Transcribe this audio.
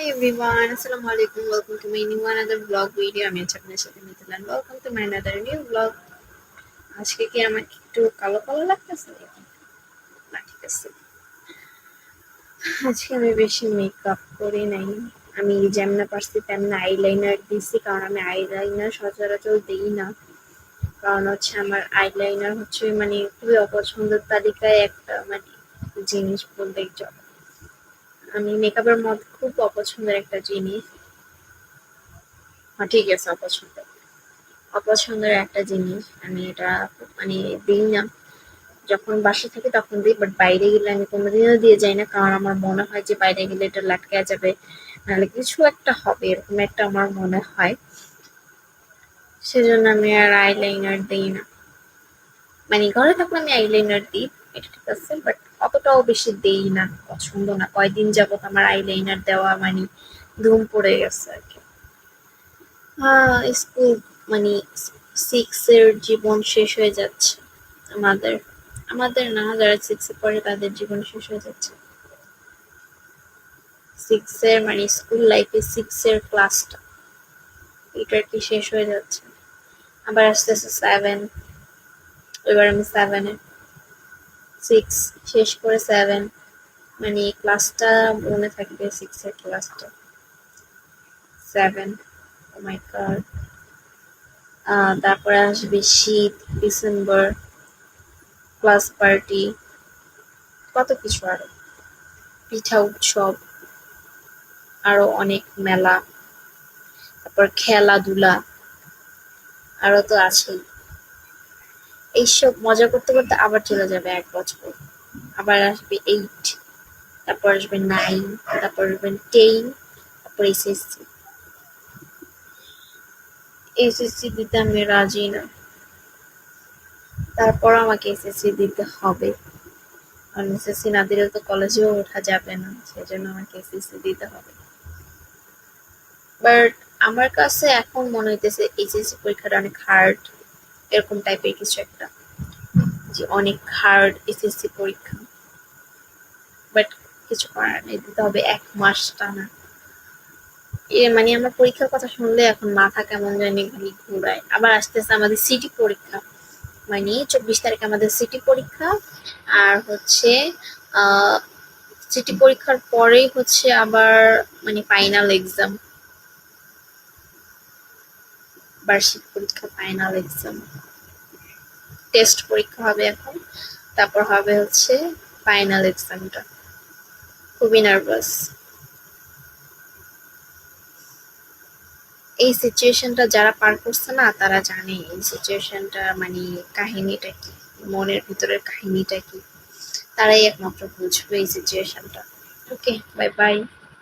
everyone, Assalamu alaikum. Welcome to my new another vlog video. আমি আছি আপনার সাথে মিথিলান। Welcome to my another new vlog. আজকে কি আমাকে একটু কালো কালো লাগতেছে? না ঠিক আছে। আজকে আমি বেশি মেকআপ করি নাই। আমি যেমন পারছি তেমন আইলাইনার দিছি, কারণ আমি আইলাইনার সচরাচর দিই না। কারণ হচ্ছে আমার আইলাইনার হচ্ছে মানে খুবই অপছন্দের তালিকায় একটা মানে জিনিস বললেই চলে। আমি মেকআপের মধ্যে খুব অপছন্দের একটা জিনিস। ঠিক আছে, অপছন্দের একটা জিনিস। আমি এটা মানে দিই না। যখন বাসায় থাকি তখন দিই, বাট বাইরে গেলে আমি কোনোদিনও দিয়ে যাই না, কারণ আমার মনে হয় যে বাইরে গেলে এটা লাটকে যাবে, নাহলে কিছু একটা হবে, এরকম একটা আমার মনে হয়। সেজন্য আমি আর আইলাইনার দিই না। মানে ঘরে থাকলে আমি আইলাইনার দিই, এটা ঠিক আছে, বাট অতটাও বেশি দেই না, পছন্দ না। কয়দিন যাবত আমার আইলাইনার দেওয়া মানে ধুম পড়ে গেছে আর কি। স্কুল মানে 6 এর জীবন শেষ হয়ে যাচ্ছে আমাদের। আমাদের না, যারা 6 এ পড়ে তাদের জীবন শেষ হয়ে যাচ্ছে। 6 এর মানে স্কুল লাইফে 6 এর ক্লাসটা এটা আর কি শেষ হয়ে যাচ্ছে। আবার আসতেছে 7, এবার আমি 7 এ। 6 শেষ করে 7, মানে ক্লাসটা মনে থাকবে, 6 এর ক্লাসটা 7। ও মাই গড। তারপরে আসবে শীত, ডিসেম্বর, ক্লাস পার্টি, কত কিছু আরো, পিঠা উৎসব, আরো অনেক মেলা, তারপর খেলাধুলা, আরো তো আছেই। এইসব মজা করতে করতে আবার চলে যাবে 1 বছর। আবার আসবে 8, তারপর আসবে 9, তারপর আসবে 10, তারপর এসএসসি। এসএসসি দিতে আমি রাজি না, তারপর আমাকে এসএসসি দিতে হবে, কারণ এসএসসি না দিলে তো কলেজেও ওঠা যাবে না, সেজন্য আমাকে এসএসসি দিতে হবে। বাট আমার কাছে এখন মনে হইতেছে এইচএসসি পরীক্ষাটা অনেক হার্ড, এরকম টাইপের কিছু একটা, যে অনেক হার্ড এসএসসি পরীক্ষা। বাট কিছু করার নেই, দিতে হবে 1 মাস টানা। মানে আমার পরীক্ষার কথা শুনলে এখন মাথা কেমন জানি খালি ঘুরায়। আবার আসতেছে আমাদের সিটি পরীক্ষা, মানে 24 তারিখে আমাদের সিটি পরীক্ষা। আর হচ্ছে সিটি পরীক্ষার পরেই হচ্ছে আবার মানে ফাইনাল এক্সাম, বার্ষিক পরীক্ষা, ফাইনাল এক্সাম, টেস্ট পরীক্ষা হবে এখন, তারপর হবে হচ্ছে ফাইনাল এক্সামটা। খুবই নার্ভাস। এই সিচুয়েশনটা যারা পার করছে না তারা জানে এই সিচুয়েশনটা মানে কাহিনীটা কি, মনের ভিতরের কাহিনীটা কি, তারাই একমাত্র বুঝবে এই সিচুয়েশনটা। ওকে, বাই বাই।